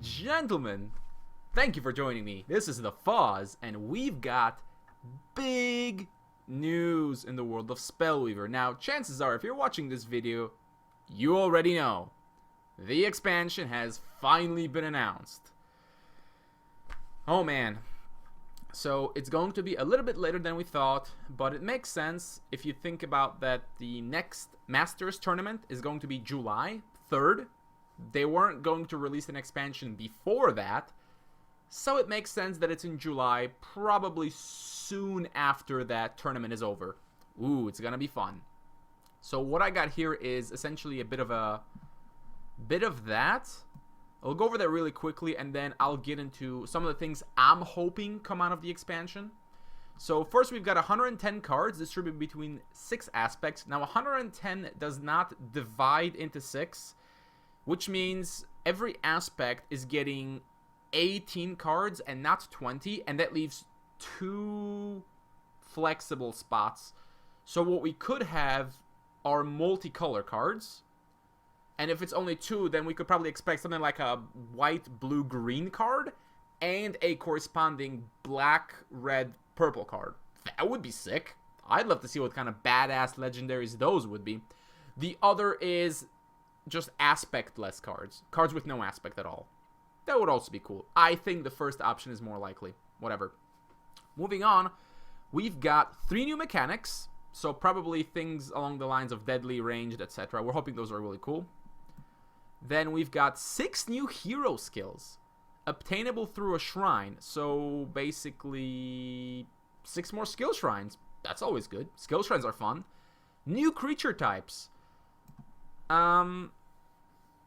gentlemen, thank you for joining me. This is the Fuzz, and we've got big news in the world of Spellweaver. Now, chances are, if you're watching this video, you already know. The expansion has finally been announced. Oh man. So, it's going to be a little bit later than we thought, but it makes sense if you think about that the next Masters tournament is going to be July 3rd. They weren't going to release an expansion before that, so it makes sense that it's in July, probably soon after that tournament is over. Ooh, it's gonna be fun. So what I got here is essentially a bit of that. I'll go over that really quickly, and then I'll get into some of the things I'm hoping come out of the expansion. So first, we've got 110 cards distributed between 6 aspects. Now, 110 does not divide into 6, which means every aspect is getting 18 cards and not 20, and that leaves 2 flexible spots. So what we could have are multicolor cards. And if it's only 2, then we could probably expect something like a white, blue, green card and a corresponding black, red, purple card. That would be sick. I'd love to see what kind of badass legendaries those would be. The other is just aspect-less cards. Cards with no aspect at all. That would also be cool. I think the first option is more likely. Whatever. Moving on, we've got 3 new mechanics. So probably things along the lines of deadly, ranged, etc. We're hoping those are really cool. Then we've got 6 new hero skills, obtainable through a shrine. So basically 6 more skill shrines. That's always good. Skill shrines are fun. New creature types. I'm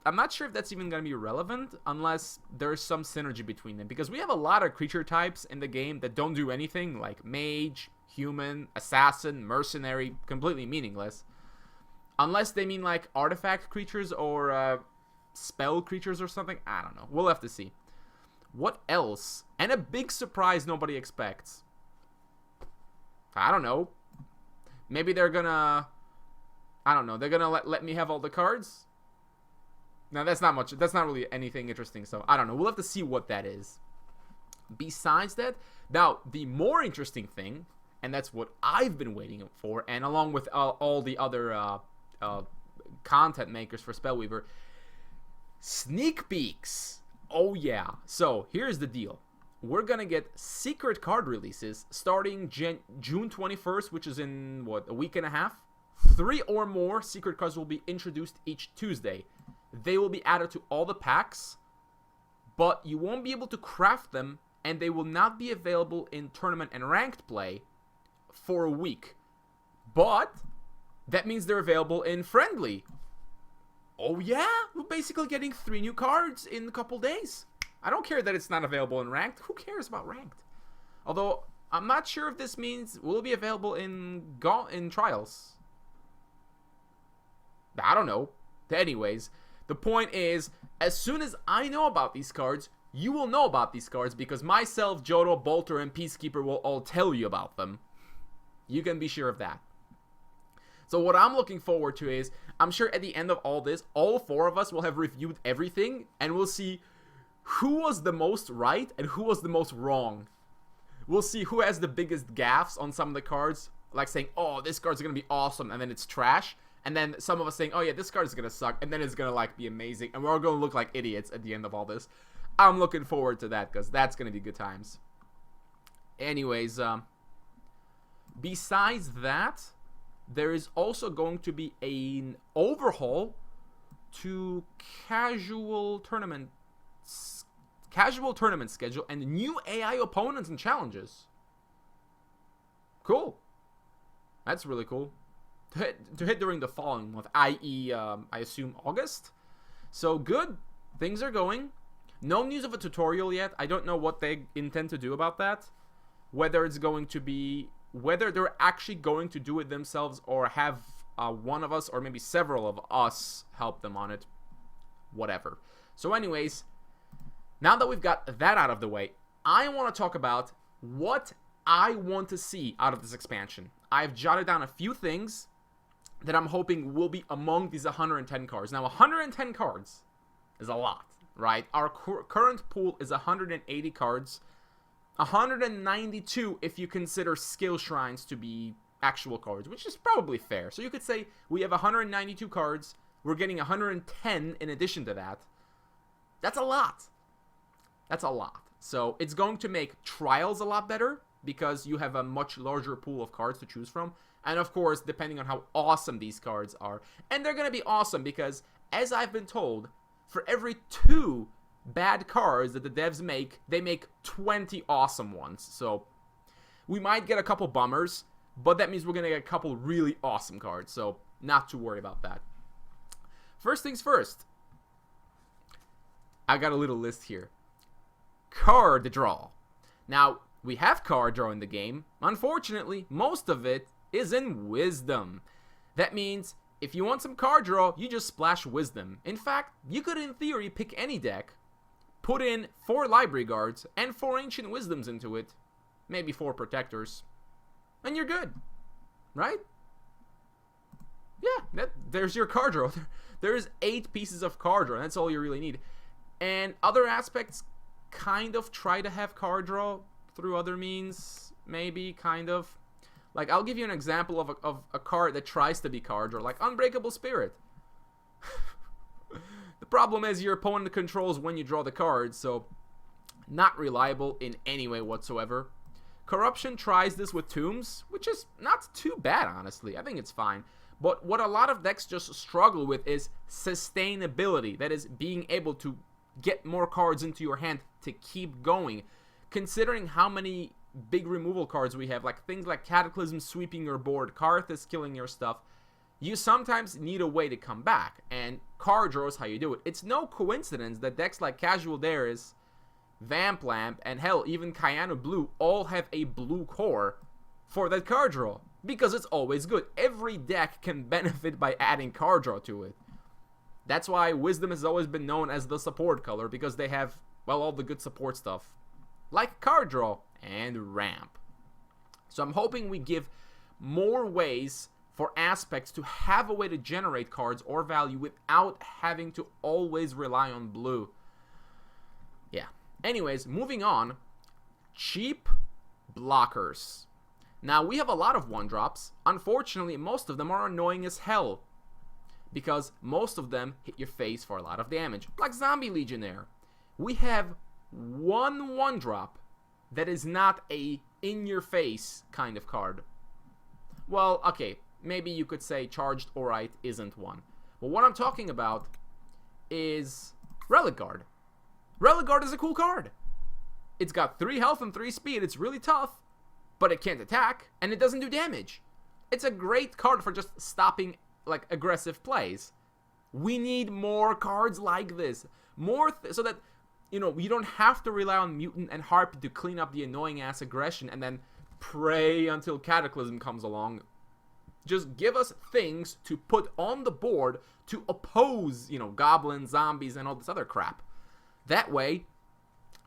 not sure if that's even going to be relevant unless there's some synergy between them, because we have a lot of creature types in the game that don't do anything, like mage, human, assassin, mercenary, completely meaningless. Unless they mean like artifact creatures or spell creatures or something. I don't know. We'll have to see. What else? And a big surprise nobody expects. I don't know. Maybe they're gonna... I don't know. They're gonna let me have all the cards? No, that's not much. That's not really anything interesting. So, I don't know. We'll have to see what that is. Besides that, now, the more interesting thing, and that's what I've been waiting for, and along with all the other content makers for Spellweaver, sneak peeks. Oh, yeah. So, here's the deal. We're going to get secret card releases starting June 21st, which is in, what, a week and a half? 3 or more secret cards will be introduced each Tuesday. They will be added to all the packs, but you won't be able to craft them, and they will not be available in tournament and ranked play for a week. But that means they're available in friendly. Oh yeah, we're basically getting 3 new cards in a couple days. I don't care that it's not available in ranked. Who cares about ranked? Although, I'm not sure if this means will it be available in trials. I don't know. Anyways, the point is, as soon as I know about these cards, you will know about these cards, because myself, Jodo, Bolter, and Peacekeeper will all tell you about them. You can be sure of that. So what I'm looking forward to is, I'm sure at the end of all this, all 4 of us will have reviewed everything, and we'll see who was the most right and who was the most wrong. We'll see who has the biggest gaffes on some of the cards, like saying, oh, this card's gonna be awesome, and then it's trash. And then some of us saying, oh yeah, this card is gonna suck, and then it's gonna like be amazing, and we're all gonna look like idiots at the end of all this. I'm looking forward to that, because that's gonna be good times. Anyways, besides that, there is also going to be an overhaul to casual tournament schedule and new AI opponents and challenges. Cool. That's really cool. To hit during the following month, i.e., I assume August. So good. Things are going. No news of a tutorial yet. I don't know what they intend to do about that. Whether it's going to be... Whether they're actually going to do it themselves or have one of us or maybe several of us help them on it. Whatever. So anyways, now that we've got that out of the way, I want to talk about what I want to see out of this expansion. I've jotted down a few things that I'm hoping will be among these 110 cards. Now, 110 cards is a lot. right? Our current pool is 180 cards. 192 if you consider skill shrines to be actual cards, which is probably fair. So you could say we have 192 cards. We're getting 110 in addition to that. That's a lot. That's a lot. So it's going to make trials a lot better because you have a much larger pool of cards to choose from. And of course, depending on how awesome these cards are. And they're going to be awesome because, as I've been told, for every 2 bad cards that the devs make, they make 20 awesome ones. So we might get a couple bummers, but that means we're going to get a couple really awesome cards. So not to worry about that. First things first. I got a little list here. Card draw. Now, we have card draw in the game. Unfortunately, most of it is in Wisdom. That means if you want some card draw, you just splash Wisdom. In fact, you could in theory pick any deck, put in 4 Library Guards and 4 Ancient Wisdoms into it, maybe 4 Protectors, and you're good, right? Yeah, there's your card draw. There's 8 pieces of card draw. That's all you really need. And other aspects kind of try to have card draw through other means, maybe, kind of. Like, I'll give you an example of a card that tries to be card draw, like Unbreakable Spirit. The problem is your opponent controls when you draw the cards, so not reliable in any way whatsoever. Corruption tries this with Tombs, which is not too bad, honestly. I think it's fine. But what a lot of decks just struggle with is sustainability. That is, being able to get more cards into your hand to keep going. Considering how many big removal cards we have, like things like Cataclysm sweeping your board, Karthus killing your stuff, you sometimes need a way to come back, and card draw is how you do it. It's no coincidence that decks like Casual Dares, Vamp Lamp, and hell, even Kayano Blue all have a blue core for that card draw, because it's always good. Every deck can benefit by adding card draw to it. That's why Wisdom has always been known as the support color, because they have, well, all the good support stuff, like card draw and ramp. So I'm hoping we give more ways for aspects to have a way to generate cards or value without having to always rely on blue. Yeah. Anyways, moving on. Cheap blockers. Now, we have a lot of 1-drops. Unfortunately, most of them are annoying as hell, because most of them hit your face for a lot of damage, like Zombie Legionnaire. We have 1-drop that is not a in-your-face kind of card. Well, okay, maybe you could say Charged Orite isn't one. But what I'm talking about is Relic Guard. Relic Guard is a cool card. It's got 3 health and 3 speed. It's really tough, but it can't attack, and it doesn't do damage. It's a great card for just stopping, like, aggressive plays. We need more cards like this. More so that, you know, you don't have to rely on Mutant and Harpy to clean up the annoying-ass aggression and then pray until Cataclysm comes along. Just give us things to put on the board to oppose, you know, goblins, zombies, and all this other crap. That way,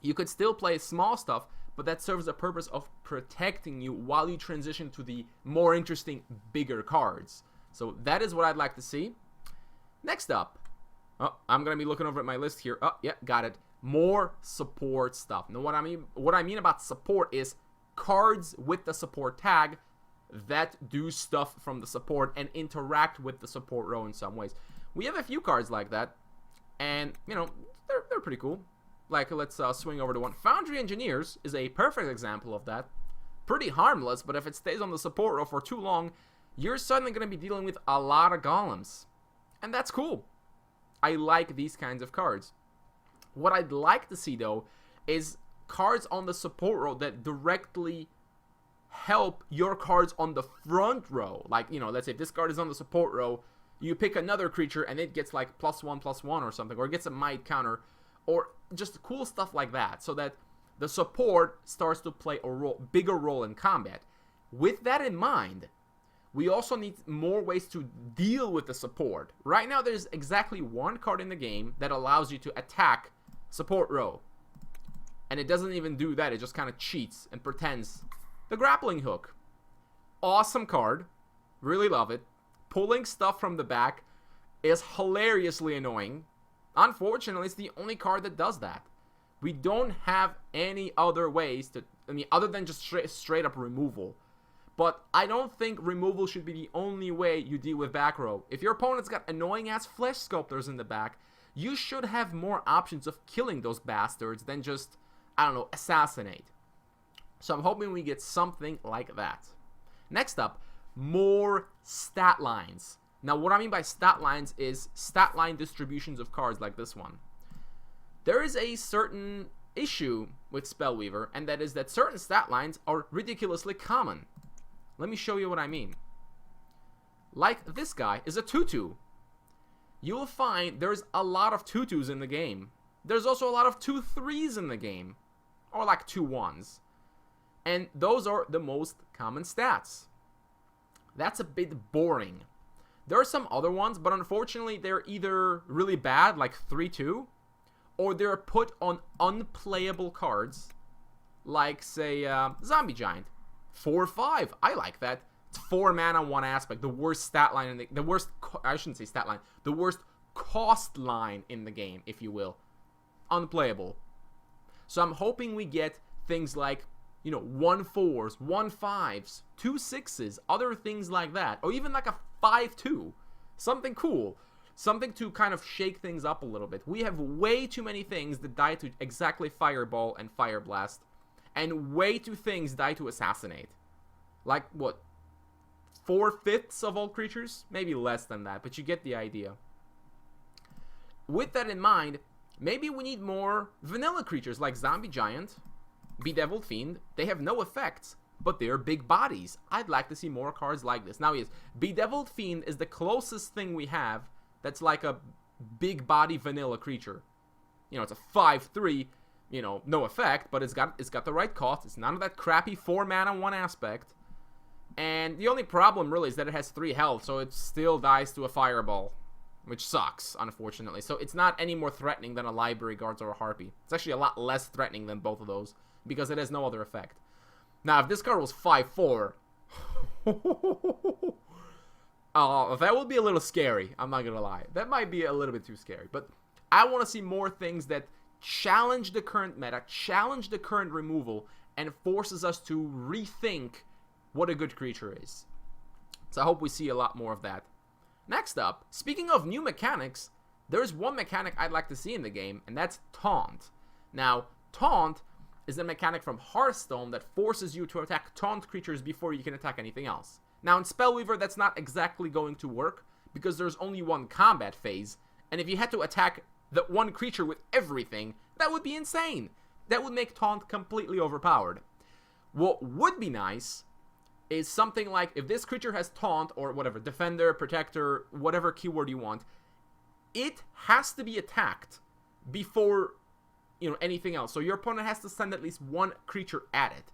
you could still play small stuff, but that serves the purpose of protecting you while you transition to the more interesting, bigger cards. So that is what I'd like to see. Next up, I'm going to be looking over at my list here. Oh, yeah, got it. More support stuff. Now, what I mean about support is cards with the support tag that do stuff from the support and interact with the support row in some ways. We have a few cards like that, and, you know, they're pretty cool. Like, let's swing over to one. Foundry Engineers is a perfect example of that. Pretty harmless, but if it stays on the support row for too long, you're suddenly going to be dealing with a lot of golems. And that's cool. I like these kinds of cards. What I'd like to see, though, is cards on the support row that directly help your cards on the front row. Like, you know, let's say if this card is on the support row, you pick another creature and it gets like +1/+1 or something, or it gets a might counter, or just cool stuff like that, so that the support starts to play a bigger role in combat. With that in mind, we also need more ways to deal with the support. Right now, there's exactly 1 card in the game that allows you to attack support row. And it doesn't even do that. It just kind of cheats and pretends. The Grappling Hook. Awesome card. Really love it. Pulling stuff from the back is hilariously annoying. Unfortunately, it's the only card that does that. We don't have any other ways to, I mean, other than just straight up removal. But I don't think removal should be the only way you deal with back row. If your opponent's got annoying-ass flesh sculptors in the back, you should have more options of killing those bastards than just, I don't know, assassinate. So I'm hoping we get something like that. Next up, more stat lines. Now, what I mean by stat lines is stat line distributions of cards like this one. There is a certain issue with Spellweaver, and that is that certain stat lines are ridiculously common. Let me show you what I mean. Like this guy is a 2/2. You will find there's a lot of 2/2s in the game. There's also a lot of 2/3s in the game, or like 2/1s. And those are the most common stats. That's a bit boring. There are some other ones, but unfortunately they're either really bad, like 3/2, or they're put on unplayable cards, like, say, Zombie Giant. 4/5. I like that. It's 4 mana, 1 aspect. The worst stat line in the worst, I shouldn't say stat line, the worst cost line in the game, if you will. Unplayable. So I'm hoping we get things like, you know, 1/4s, 1/5s, 2/6s, other things like that. Or even like a 5/2. Something cool. Something to kind of shake things up a little bit. We have way too many things that die to exactly Fireball and Fire Blast. And way too things die to Assassinate. Like, what? 4/5 of all creatures? Maybe less than that, but you get the idea. With that in mind, maybe we need more vanilla creatures like Zombie Giant, Bedeviled Fiend. They have no effects, but they're big bodies. I'd like to see more cards like this. Now, yes, Bedeviled Fiend is the closest thing we have that's like a big body vanilla creature. You know, it's a 5/3, you know, no effect, but it's got the right cost. It's none of that crappy 4 mana, 1 aspect. And the only problem really is that it has 3 health, so it still dies to a Fireball, which sucks, unfortunately. So it's not any more threatening than a Library Guards or a Harpy. It's actually a lot less threatening than both of those, because it has no other effect. Now, if this card was 5/4, that would be a little scary. I'm not gonna lie. That might be a little bit too scary. But I want to see more things that challenge the current meta, challenge the current removal, and forces us to rethink what a good creature is. So I hope we see a lot more of that. Next up, speaking of new mechanics, there's one mechanic I'd like to see in the game, and that's Taunt. Now, Taunt is a mechanic from Hearthstone that forces you to attack taunt creatures before you can attack anything else. Now, in Spellweaver, that's not exactly going to work, because there's only one combat phase, and if you had to attack the one creature with everything, that would be insane. That would make Taunt completely overpowered. What would be nice is something like, if this creature has Taunt, or whatever, Defender, Protector, whatever keyword you want, it has to be attacked before, you know, anything else. So your opponent has to send at least one creature at it.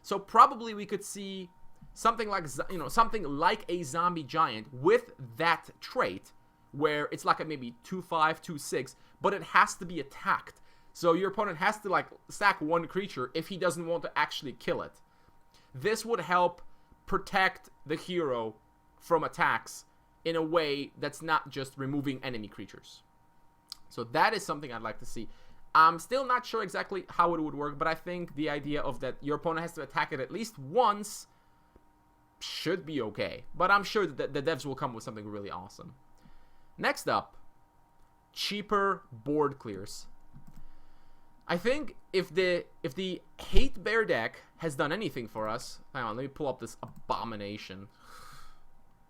So probably we could see something like, you know, something like a Zombie Giant with that trait, where it's like a maybe 2/5, 2/6, but it has to be attacked. So your opponent has to, like, sack one creature if he doesn't want to actually kill it. This would help protect the hero from attacks in a way that's not just removing enemy creatures. So that is something I'd like to see. I'm still not sure exactly how it would work, but I think the idea of that your opponent has to attack it at least once should be okay. But I'm sure that the devs will come with something really awesome. Next up, cheaper board clears. I think if the Hate Bear deck has done anything for us, hang on, let me pull up this abomination.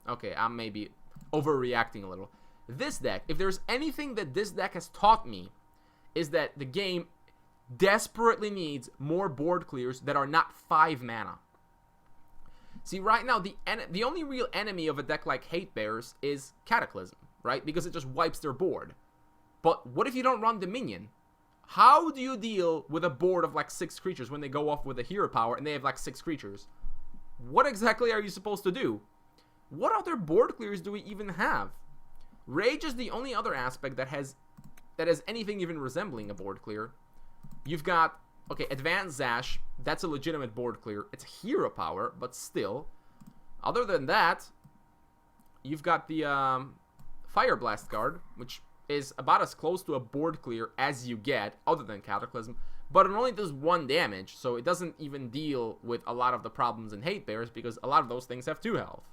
Okay, I'm maybe overreacting a little. This deck, if there's anything that this deck has taught me, is that the game desperately needs more board clears that are not 5 mana. See, right now, the only real enemy of a deck like Hate Bears is Cataclysm, right? Because it just wipes their board. But what if you don't run Dominion? How do you deal with a board of like 6 creatures when they go off with a hero power and they have like 6 creatures? What exactly are you supposed to do? What other board clears do we even have? Rage is the only other aspect that has anything even resembling a board clear. You've got, okay, Advanced Zash. That's a legitimate board clear. It's hero power, but still. Other than that, you've got the Fire Blast card, which is about as close to a board clear as you get, other than Cataclysm, but it only does 1 damage, so it doesn't even deal with a lot of the problems in Hate Bears, because a lot of those things have 2 health.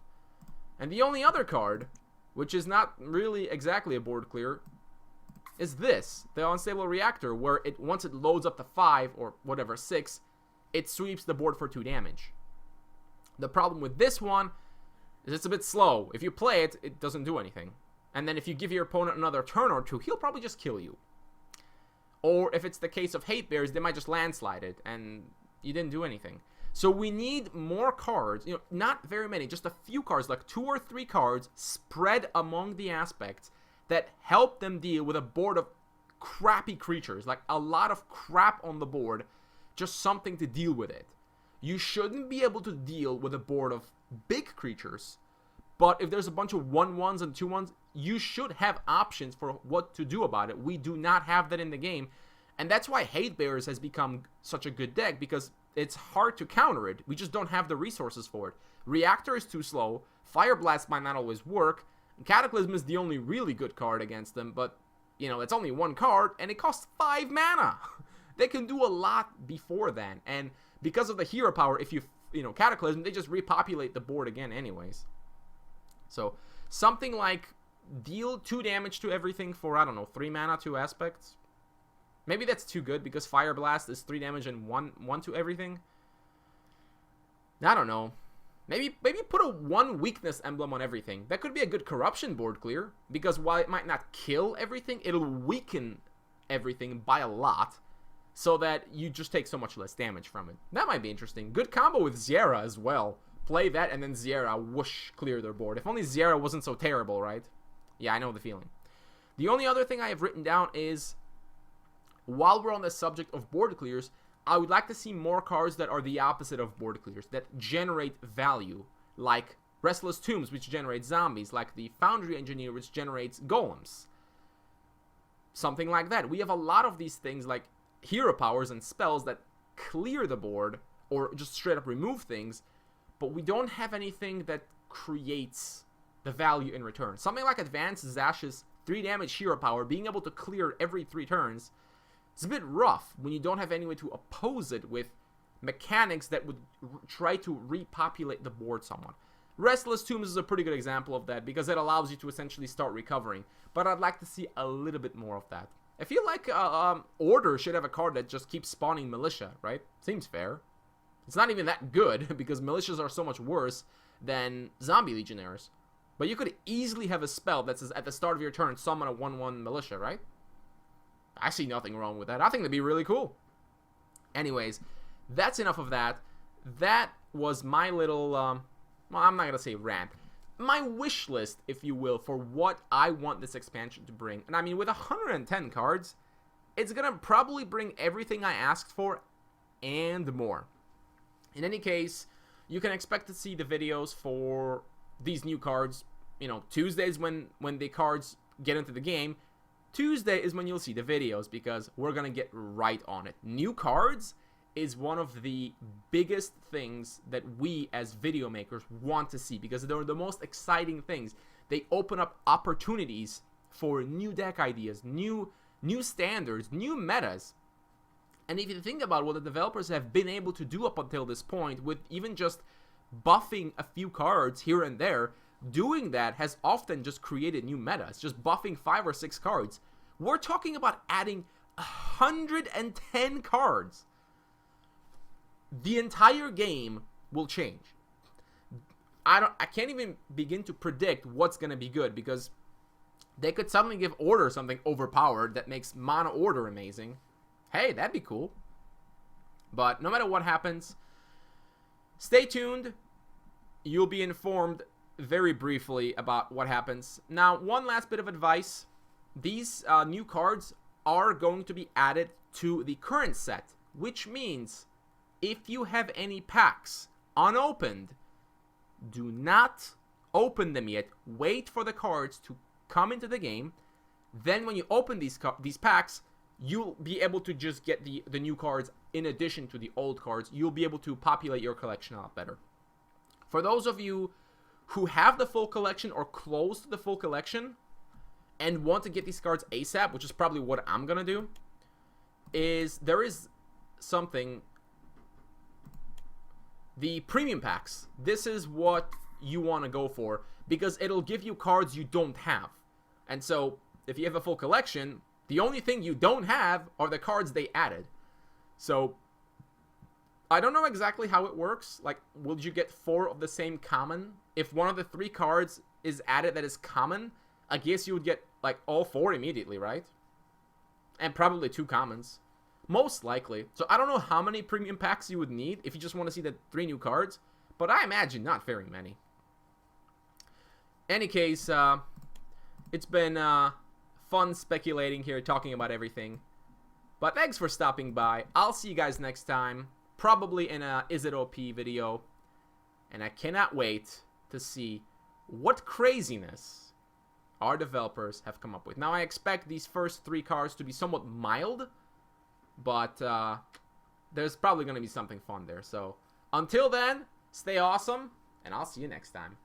And the only other card, which is not really exactly a board clear, is this, the Unstable Reactor, where once it loads up to 5, or whatever, 6, it sweeps the board for 2 damage. The problem with this one is it's a bit slow. If you play it, it doesn't do anything. And then if you give your opponent another turn or 2, he'll probably just kill you. Or if it's the case of Hate Bears, they might just landslide it, and you didn't do anything. So we need more cards, not very many, just a few cards, like 2 or 3 cards spread among the aspects that help them deal with a board of crappy creatures, like a lot of crap on the board, just something to deal with it. You shouldn't be able to deal with a board of big creatures, but if there's a bunch of 1/1s and 2/1s, you should have options for what to do about it. We do not have that in the game, and that's why Hate Bears has become such a good deck, because it's hard to counter it. We just don't have the resources for it. Reactor is too slow, Fire Blast might not always work, Cataclysm is the only really good card against them, but, it's only 1 card, and it costs 5 mana. They can do a lot before then, and because of the hero power, if you Cataclysm, they just repopulate the board again anyways. So, something like deal 2 damage to everything for, I don't know, 3 mana, 2 aspects. Maybe that's too good, because Fire Blast is 3 damage and 1 to everything. I don't know. Maybe put a 1 weakness emblem on everything. That could be a good corruption board clear, because while it might not kill everything, it'll weaken everything by a lot, so that you just take so much less damage from it. That might be interesting. Good combo with Zierra as well. Play that, and then Zierra, whoosh, clear their board. If only Zierra wasn't so terrible, right? Yeah, I know the feeling. The only other thing I have written down is, while we're on the subject of board clears, I would like to see more cards that are the opposite of board clears, that generate value, like Restless Tombs, which generates zombies, like the Foundry Engineer, which generates golems. Something like that. We have a lot of these things, like hero powers and spells that clear the board, or just straight up remove things, but we don't have anything that creates the value in return. Something like Advanced Zash's 3 damage hero power, being able to clear every 3 turns, it's a bit rough when you don't have any way to oppose it with mechanics that would try to repopulate the board somewhat. Restless Tombs is a pretty good example of that, because it allows you to essentially start recovering, but I'd like to see a little bit more of that. I feel like Order should have a card that just keeps spawning Militia, right? Seems fair. It's not even that good, because Militias are so much worse than Zombie Legionnaires. But you could easily have a spell that says, at the start of your turn, summon a 1/1 Militia, right? I see nothing wrong with that. I think that'd be really cool. Anyways, that's enough of that. That was my little, well, I'm not going to say rant. My wish list, if you will, for what I want this expansion to bring. And I mean, with 110 cards, it's going to probably bring everything I asked for and more. In any case, you can expect to see the videos for these new cards. Tuesdays when the cards get into the game. Tuesday is when you'll see the videos, because we're going to get right on it. New cards is one of the biggest things that we as video makers want to see, because they're the most exciting things. They open up opportunities for new deck ideas, new standards, new metas. And if you think about what the developers have been able to do up until this point, with even just buffing a few cards here and there, doing that has often just created new metas, just buffing 5 or 6 cards. We're talking about adding 110 cards. The entire game will change. I can't even begin to predict what's going to be good, because they could suddenly give Order something overpowered that makes Mono Order amazing. Hey, that'd be cool. But no matter what happens, stay tuned. You'll be informed very briefly about what happens. Now, one last bit of advice. These new cards are going to be added to the current set, which means if you have any packs unopened, do not open them yet. Wait for the cards to come into the game. Then when you open these packs, you'll be able to just get the new cards in addition to the old cards. You'll be able to populate your collection a lot better. For those of you who have the full collection or close to the full collection, and want to get these cards ASAP, which is probably what I'm gonna do, is there is something, the premium packs. This is what you want to go for, because it'll give you cards you don't have. And so if you have a full collection, the only thing you don't have are the cards they added. So I don't know exactly how it works. Like, will you get 4 of the same common? If one of the 3 cards is added that is common, I guess you would get like all 4 immediately, right? And probably 2 commons, most likely. So I don't know how many premium packs you would need if you just want to see the 3 new cards, but I imagine not very many. Any case, it's been fun speculating here, talking about everything. But thanks for stopping by. I'll see you guys next time, probably in a Is It OP video. And I cannot wait to see what craziness our developers have come up with. Now, I expect these first 3 cards to be somewhat mild, but there's probably going to be something fun there. So until then, stay awesome, and I'll see you next time.